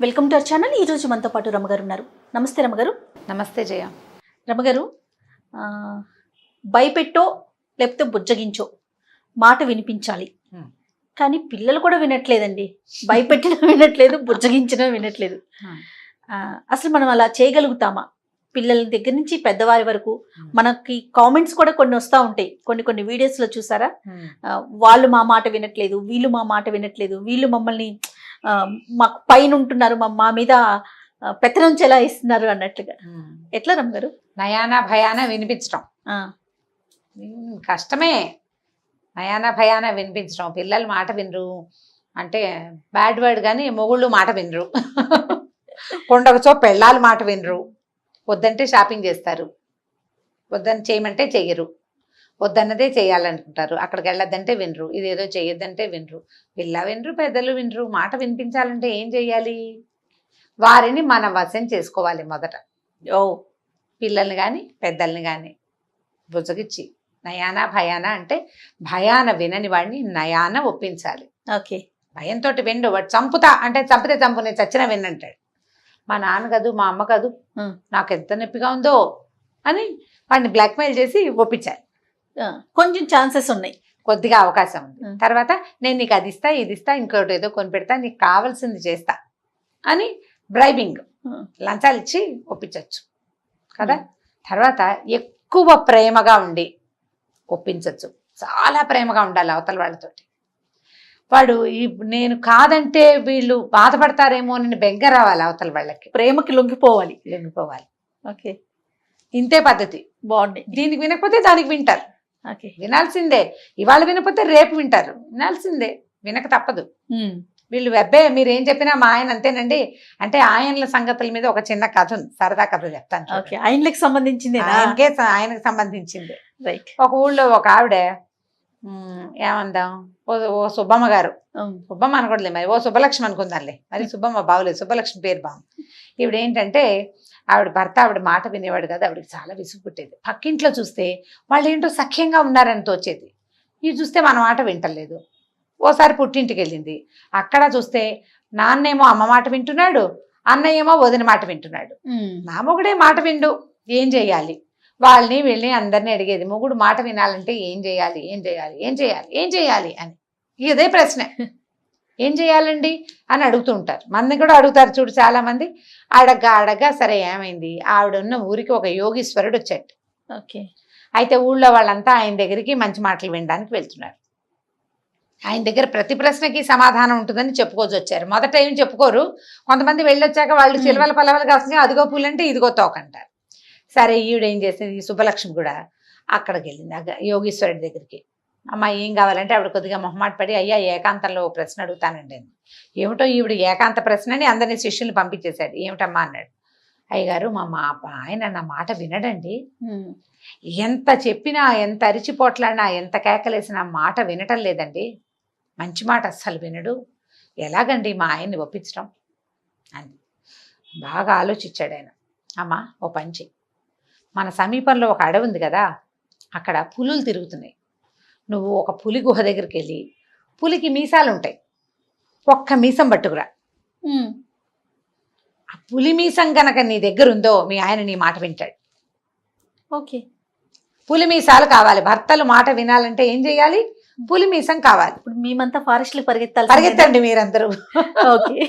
Welcome to our channel. ఈరోజు మనతో పాటు రమగారు ఉన్నారు. నమస్తే రమగారు. నమస్తే జయ. రమగారు, భయపెట్టో లేకపోతే బుజ్జగించో మాట వినిపించాలి, కానీ పిల్లలు కూడా వినట్లేదండి. భయపెట్టినా వినట్లేదు, బుజ్జగించినా వినట్లేదు. అసలు మనం అలా చేయగలుగుతామా? పిల్లల దగ్గర నుంచి పెద్దవారి వరకు మనకి కామెంట్స్ కూడా కొన్ని వస్తూ ఉంటాయి. కొన్ని వీడియోస్లో చూసారా, వాళ్ళు మా మాట వినట్లేదు, వీళ్ళు మా మాట వినట్లేదు, వీళ్ళు మమ్మల్ని మాకు పైన ఉంటున్నారు, మా మీద పెత్తనం చెలా ఇస్తున్నారు అన్నట్లుగా. ఎట్లా రమ్మగారు? నయానా భయాన వినిపించడం కష్టమే. నయానా భయాన వినిపించడం. పిల్లలు మాట వినరు అంటే బ్యాడ్ వర్డ్, కానీ మొగుళ్ళు మాట వినరు. కొండకచో పెళ్ళాలు మాట వినరు. వద్దంటే షాపింగ్ చేస్తారు, వద్దని చేయమంటే చెయ్యరు, వద్దన్నదే చేయాలనుకుంటారు. అక్కడికి వెళ్ళొద్దంటే వినరు, ఇదేదో చేయొద్దంటే వినరు. పిల్ల వినరు, పెద్దలు వినరు. మాట వినిపించాలంటే ఏం చెయ్యాలి? వారిని మన వశం చేసుకోవాలి మొదట. పిల్లల్ని కానీ పెద్దల్ని కానీ బుజ్జగిచ్చి నయానా భయాన అంటే భయాన వినని వాడిని నయాన ఒప్పించాలి. ఓకే. భయంతో విండు. వాడు చంపుతా అంటే చంపితే చంపు, నేను చచ్చిన విన్నంటాడు. మా నాన్న కాదు, మా అమ్మ కాదు, నాకు ఎంత నొప్పిగా ఉందో అని వాడిని బ్లాక్మెయిల్ చేసి ఒప్పించాలి. కొంచెం ఛాన్సెస్ ఉన్నాయి, కొద్దిగా అవకాశం ఉంది. తర్వాత నేను నీకు అది ఇస్తా, ఇది ఇస్తా, ఇంకోటి ఏదో కొని పెడతా, నీకు కావాల్సింది చేస్తా అని బ్రైబింగ్, లంచాలు ఇచ్చి ఒప్పించవచ్చు కదా. తర్వాత ఎక్కువ ప్రేమగా ఉండి ఒప్పించవచ్చు. చాలా ప్రేమగా ఉండాలి అవతల వాళ్ళతోటి. వాడు నేను కాదంటే వీళ్ళు బాధపడతారేమో అని బెంగ రావాలి అవతల వాళ్ళకి. ప్రేమకి లొంగిపోవాలి. ఓకే, ఇంతే పద్ధతి. బాగుంది. దీనికి వినకపోతే దానికి వింటారు. ఓకే, వినాల్సిందే. ఇవాళ వినకపోతే రేపు వింటారు. వినాల్సిందే, వినక తప్పదు. వీళ్ళు వెబ్బే మీరేం చెప్పినా మా ఆయన అంతేనండి అంటే ఆయనల సంగతుల మీద ఒక చిన్న కథ ఉంది, సరదా కథ చెప్తాను. ఆయనకి సంబంధించింది, ఆయనకు సంబంధించింది. రైట్. ఒక ఊళ్ళో ఒక ఆవిడ, ఏమందాం, ఓ సుబ్బమ్మ గారు, సుబ్బమ్మ అనకూడలే మరి, ఓ సుబ్బలక్ష్మి అనుకుందాంలే, మరి సుబ్బమ్మ బాగులేదు, సుబ్బలక్ష్మి పేరు బాగుంది. ఈవిడ ఏంటంటే ఆవిడ భర్త ఆవిడ మాట వినేవాడు కదా, ఆవిడకి చాలా విసుగు పుట్టేది. పక్కింట్లో చూస్తే వాళ్ళు ఏంటో సఖ్యంగా ఉన్నారని తోచేది. ఇది చూస్తే మన మాట వింటలేదు. ఓసారి పుట్టింటికి వెళ్ళింది. అక్కడ చూస్తే నాన్నేమో అమ్మ మాట వింటున్నాడు, అన్నయ్య ఏమో వదిన మాట వింటున్నాడు. నా మొగుడే మాట విండు, ఏం చెయ్యాలి? వాళ్ళని వీళ్ళని అందరినీ అడిగేది, మొగుడు మాట వినాలంటే ఏం చేయాలి, ఏం చేయాలి, ఏం చేయాలి, ఏం చేయాలి అని. ఇదే ప్రశ్న, ఏం చేయాలండి అని అడుగుతూ ఉంటారు. మంది కూడా అడుగుతారు చూడు చాలా మంది. అడగ్గా సరే ఏమైంది, ఆవిడ ఉన్న ఊరికి ఒక యోగీశ్వరుడు వచ్చాడు. ఓకే. అయితే ఊళ్ళో వాళ్ళంతా ఆయన దగ్గరికి మంచి మాటలు వినడానికి వెళ్తున్నారు. ఆయన దగ్గర ప్రతి ప్రశ్నకి సమాధానం ఉంటుందని చెప్పుకోవచ్చు వచ్చారు. మొదట ఏం చెప్పుకోరు. కొంతమంది వెళ్ళొచ్చాక వాళ్ళు చిలవల పలవలు కాస్తుంది, అదిగో పూలంటే ఇదిగో తోకంటారు. సరే ఈవిడ ఏం చేసింది, సుబ్బలక్ష్మి కూడా అక్కడికి వెళ్ళింది యోగీశ్వరుడి దగ్గరికి. అమ్మ ఏం కావాలంటే ఆవిడ కొద్దిగా మొహమాట పడి, అయ్యా ఏకాంతంలో ప్రశ్న అడుగుతానండి అని. ఏమిటో ఈవిడ ఏకాంత ప్రశ్న అని అందరినీ శిష్యుల్ని పంపించేశాడు. ఏమిటమ్మా అన్నాడు. అయ్యగారు మా ఆయన నా మాట వినడండి, ఎంత చెప్పినా, ఎంత అరిచిపోట్లాడినా, ఎంత కేకలేసినా మాట వినటం లేదండి, మంచి మాట అస్సలు వినడు, ఎలాగండి మా ఆయన్ని ఒప్పించడం అని బాగా ఆలోచించాడు ఆయన. అమ్మ ఓ పంచి, మన సమీపంలో ఒక అడవి ఉంది కదా, అక్కడ పులులు తిరుగుతున్నాయి. నువ్వు ఒక పులి గుహ దగ్గరికి వెళ్ళి, పులికి మీసాలు ఉంటాయి, ఒక్క మీసం పట్టుకురా. ఆ పులి మీసం కనుక నీ దగ్గర ఉందో మీ ఆయన నీ మాట వింటాడు. ఓకే. పులి మీసాలు కావాలి. భర్తలు మాట వినాలంటే ఏం చేయాలి? పులి మీసం కావాలి. ఇప్పుడు మేమంతా ఫారెస్ట్కి పరిగెత్తండి మీరందరూ. ఓకే,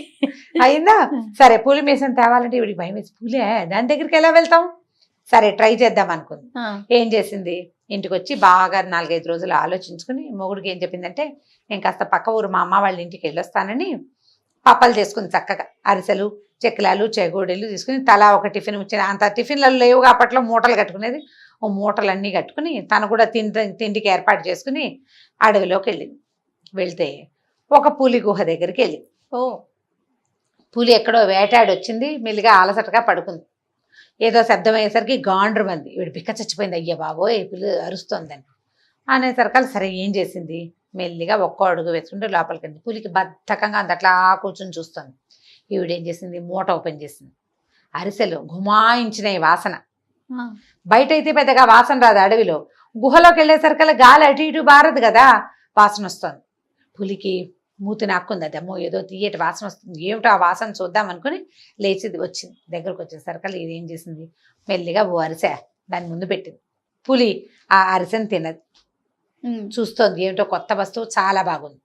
అయిందా? సరే పులి మీసం తేవాలంటే ఇవిడికి భయం వేసి, పులే దాని దగ్గరికి ఎలా వెళ్తాం? సరే ట్రై చేద్దాం అనుకుంది. ఏం చేసింది, ఇంటికి వచ్చి బాగా 4-5 రోజులు ఆలోచించుకుని మొగుడికి ఏం చెప్పిందంటే, నేను కాస్త పక్క ఊరు మా అమ్మ వాళ్ళ ఇంటికి వెళ్ళొస్తానని పప్పలు చేసుకుని చక్కగా అరిసెలు, చెక్కలాలు, చెగోడీలు తీసుకుని తలా ఒక టిఫిన్ వచ్చిన. అంత టిఫిన్లలో లేవుగా అప్పట్లో, మూటలు కట్టుకునేది. ఓ మూటలన్నీ కట్టుకుని తను కూడా తిండికి ఏర్పాటు చేసుకుని అడవిలోకి వెళ్ళింది. వెళ్తే ఒక పులి గుహ దగ్గరికి వెళ్ళింది. పులి ఎక్కడో వేటాడి వచ్చింది, మెల్లిగా అలసటగా పడుకుంది. ఏదో శబ్దం అయ్యేసరికి గాండ్రు మంది, వీడు పిక్క చచ్చిపోయింది, అయ్యా బాబోయ్ పులి అరుస్తోందని అనేసరికల్ సరే ఏం చేసింది, మెల్లిగా ఒక్కో అడుగు వేసుకుంటే లోపలికి వెళ్ళింది. పులికి బద్ధకంగా అంత అట్లా కూర్చొని చూస్తుంది. ఈవిడేం చేసింది, మూట ఓపెన్ చేసింది. అరిసెలు గుమాయించినాయి వాసన. బయట అయితే పెద్దగా వాసన రాదు, అడవిలో గుహలోకి వెళ్ళేసరికల్లా గాలి అటు ఇటు బారదు కదా, వాసన వస్తుంది. పులికి మూతి నాక్కుంది. అది అమ్మో ఏదో తీయటి వాసన వస్తుంది, ఏమిటో ఆ వాసన చూద్దాం అనుకుని లేచి వచ్చింది. దగ్గరకు వచ్చేసరికి ఇది ఏం చేసింది, మెల్లిగా ఓ అరిసె దాని ముందు పెట్టింది. పులి ఆ అరిసెని తినదు, చూస్తోంది ఏమిటో కొత్త వస్తువు చాలా బాగుంది.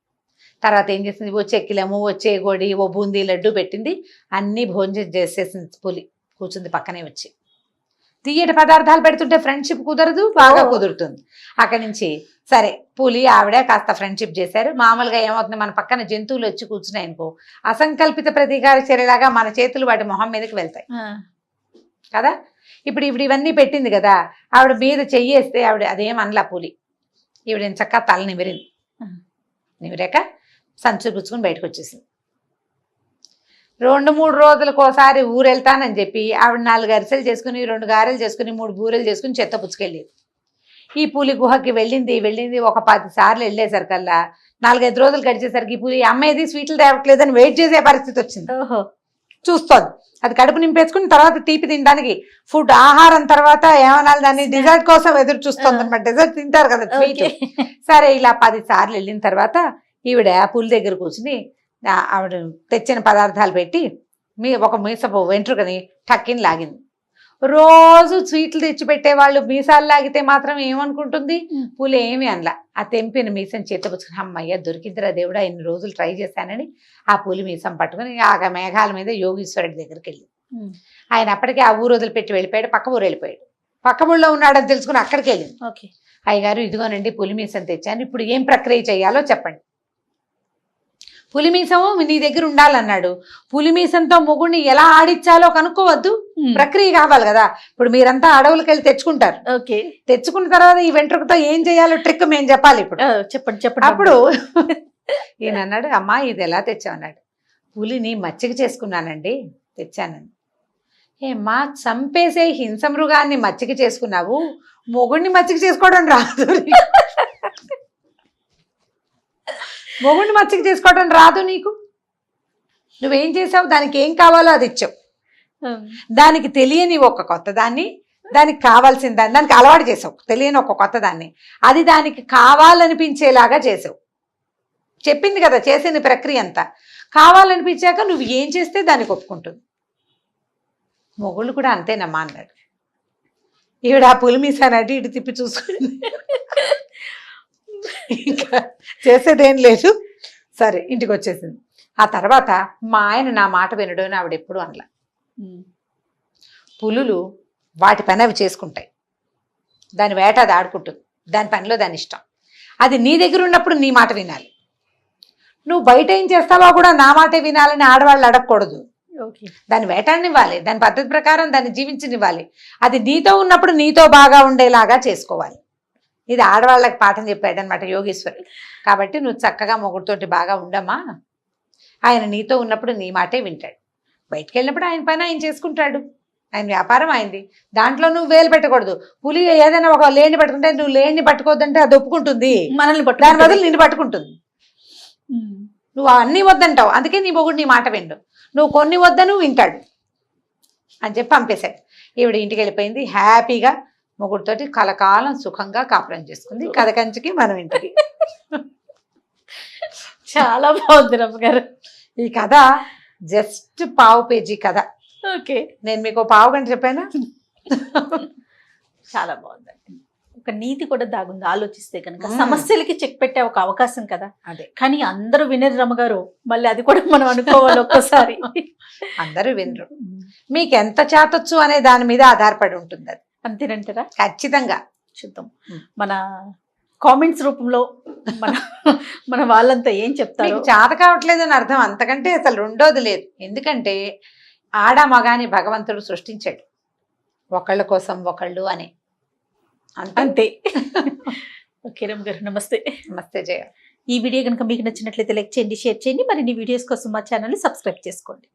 తర్వాత ఏం చేసింది, ఓ చెక్కిలము, ఓ చేగోడి, ఓ బూందీ లడ్డు పెట్టింది. అన్నీ భోజనం చేసేసింది. పులి కూర్చుంది పక్కనే వచ్చి. తీయటి పదార్థాలు పెడుతుంటే ఫ్రెండ్షిప్ కుదరదు, బాగా కుదురుతుంది. అక్కడి నుంచి సరే పులి ఆవిడ కాస్త ఫ్రెండ్షిప్ చేశారు. మామూలుగా ఏమవుతుంది, మన పక్కన జంతువులు వచ్చి కూర్చున్నాయి అనుకో, అసంకల్పిత ప్రతీకార చర్యలాగా మన చేతులు వాటి మొహం మీదకి వెళ్తాయి కదా. ఇప్పుడు ఇవన్నీ పెట్టింది కదా, ఆవిడ మీద చెయ్యేస్తే ఆవిడ అదేం అనలా పులి. ఈవిడ చక్కగా తల నిమిరింది. నిమిరాక సంచులు గుచ్చుకుని బయటకు వచ్చేసింది. 2-3 రోజులకు ఒకసారి ఊరు వెళ్తానని చెప్పి ఆవిడ 4 అరిసెలు చేసుకుని, 2 గారెలు చేసుకుని, 3 బూరెలు చేసుకుని చెత్త పుచ్చుకెళ్ళేది. ఈ పులి గుహకి వెళ్ళింది ఒక 10 సార్లు వెళ్ళేసరికల్లా 4-5 రోజులు గడిచేసరికి ఈ పులి అమ్మేది స్వీట్లు తేవట్లేదని వెయిట్ చేసే పరిస్థితి వచ్చింది. చూస్తోంది అది కడుపు నింపేసుకుని తర్వాత తీపి తినడానికి ఫుడ్ ఆహారం తర్వాత ఏమనాలి దాన్ని డిజర్ట్ కోసం ఎదురు చూస్తుంది అనమాట. డిజర్ట్ తింటారు కదా స్వీట్. సరే ఇలా 10 సార్లు వెళ్ళిన తర్వాత ఈవిడ పులి దగ్గర కూర్చుని ఆవిడ తెచ్చిన పదార్థాలు పెట్టి ఒక మీసపు వెంట్రుకని టక్కిని లాగింది. రోజు స్వీట్లు తెచ్చిపెట్టే వాళ్ళు మీసాలు లాగితే మాత్రం ఏమనుకుంటుంది, పులి ఏమి అనలా. ఆ తెంపిన మీసం చేతపుచ్చుకుని అమ్మయ్య దొరికిందిరా దేవుడా, ఇన్ని రోజులు ట్రై చేశానని ఆ పులి మీసం పట్టుకుని ఆ మేఘాల మీద యోగీశ్వరుడి దగ్గరికి వెళ్ళి ఆయన అప్పటికే ఆ ఊరు వదిలిపెట్టి వెళ్ళిపోయాడు, పక్క ఊరు వెళ్ళిపోయాడు. పక్క ఊళ్ళో ఉన్నాడని తెలుసుకుని అక్కడికి వెళ్ళింది. అయ్యగారు ఇదిగోనండి పులి మీసం తెచ్చాను, ఇప్పుడు ఏం ప్రక్రియ చేయాలో చెప్పండి. పులి మీసము నీ దగ్గర ఉండాలన్నాడు. పులి మీసంతో మొగుడిని ఎలా ఆడిచ్చాలో కనుక్కోవద్దు, ప్రక్రియ కావాలి కదా. ఇప్పుడు మీరంతా అడవులకు వెళ్ళి తెచ్చుకుంటారు, తెచ్చుకున్న తర్వాత ఈ వెంట్రుకతో ఏం చేయాలో ట్రిక్ మేము చెప్పాలి. ఇప్పుడు చెప్పండి. అప్పుడు ఈయన అన్నాడు, అమ్మా ఇది ఎలా తెచ్చావన్నాడు. పులిని మచ్చిక చేసుకున్నానండి తెచ్చానని. ఏమ్మా చంపేసే హింస మృగాన్ని మచ్చిక చేసుకున్నావు, మొగుడిని మచ్చిక చేసుకోవడం రాదు, మొగుడిని మచ్చిక చేసుకోవడం రాదు నీకు, నువ్వేం చేసావు, దానికి ఏం కావాలో అది ఇచ్చావు. దానికి తెలియని ఒక కొత్త దాన్ని, దానికి కావాల్సిన దాన్ని దానికి అలవాటు చేసావు. తెలియని ఒక కొత్త దాన్ని అది దానికి కావాలనిపించేలాగా చేసావు. చెప్పింది కదా చేసిన ప్రక్రియ అంతా. కావాలనిపించాక నువ్వు ఏం చేస్తే దానికి ఒప్పుకుంటుంది. మొగుళ్ళు కూడా అంతేనమ్మా అన్నాడు. ఈవిడ ఆ పులి మీసానంటే ఇటు తిప్పి చూసుకుంది, ఇంకా చేసేదేం లేదు. సరే ఇంటికి వచ్చేసింది. ఆ తర్వాత మా ఆయన నా మాట వినడు అని ఆవిడ ఎప్పుడు అనలా. పులులు వాటి పని అవి చేసుకుంటాయి, దాని వేట అది ఆడుకుంటుంది, దాని పనిలో దాని ఇష్టం. అది నీ దగ్గర ఉన్నప్పుడు నీ మాట వినాలి. నువ్వు బయట ఏం చేస్తావో కూడా నా మాటే వినాలని ఆడవాళ్ళు అడగకూడదు. దాని వేటాడనివ్వాలి, దాని పద్ధతి ప్రకారం దాన్ని జీవించనివ్వాలి. అది నీతో ఉన్నప్పుడు నీతో బాగా ఉండేలాగా చేసుకోవాలి. ఇది ఆడవాళ్ళకి పాఠం చెప్పాడు అనమాట యోగేశ్వరుడు. కాబట్టి నువ్వు చక్కగా మొగుడితోటి బాగా ఉండమ్మా, ఆయన నీతో ఉన్నప్పుడు నీ మాటే వింటాడు, బయటికి వెళ్ళినప్పుడు ఆయన పని ఆయన చేసుకుంటాడు, ఆయన వ్యాపారం అయింది, దాంట్లో నువ్వు వేలు పెట్టకూడదు. పులి ఏదైనా ఒక లేని పట్టుకుంటే నువ్వు లేని పట్టుకోవద్దంటే అది ఒప్పుకుంటుంది, మనల్ని దాని బదులు నిన్ను పట్టుకుంటుంది. నువ్వు అన్నీ వద్దంటావు, అందుకే నీ మొగుడు నీ మాట విండు, నువ్వు కొన్ని వద్దను వింటాడు అని చెప్పి పంపేశాడు. ఈవిడ ఇంటికి వెళ్ళిపోయింది. హ్యాపీగా మొగుడితోటి కలకాలం సుఖంగా కాపురం చేసుకుంది. కథ కంచికి మనం ఇంటికి. చాలా బాగుంది రమ్మగారు ఈ కథ. జస్ట్ పావు పేజీ కథ. ఓకే, నేను మీకు పావు గంట చెప్పానా? చాలా బాగుంది. ఒక నీతి కూడా దాగుంది ఆలోచిస్తే కనుక. సమస్యలకి చెక్ పెట్టే ఒక అవకాశం కదా అదే. కానీ అందరూ వినరు రమ్మగారు, మళ్ళీ అది కూడా మనం అనుకోవాలి ఒక్కసారి. అందరూ వినరు. మీకు ఎంత చేతొచ్చు అనే దాని మీద ఆధారపడి ఉంటుంది అది. అంతేనంటారా? ఖచ్చితంగా. చూద్దాం మన కామెంట్స్ రూపంలో మన వాళ్ళంతా ఏం చెప్తారు. చేత కావట్లేదని అర్థం, అంతకంటే అసలు రెండోది లేదు. ఎందుకంటే ఆడ మగాని భగవంతుడు సృష్టించాడు ఒకళ్ళ కోసం ఒకళ్ళు అని. అంతే. ఓకే రమ్ గారు, నమస్తే. నమస్తే జయ. ఈ వీడియో కనుక మీకు నచ్చినట్లయితే లైక్ చేయండి, షేర్ చేయండి. మరిన్ని వీడియోస్ కోసం మా ఛానల్ని సబ్స్క్రైబ్ చేసుకోండి.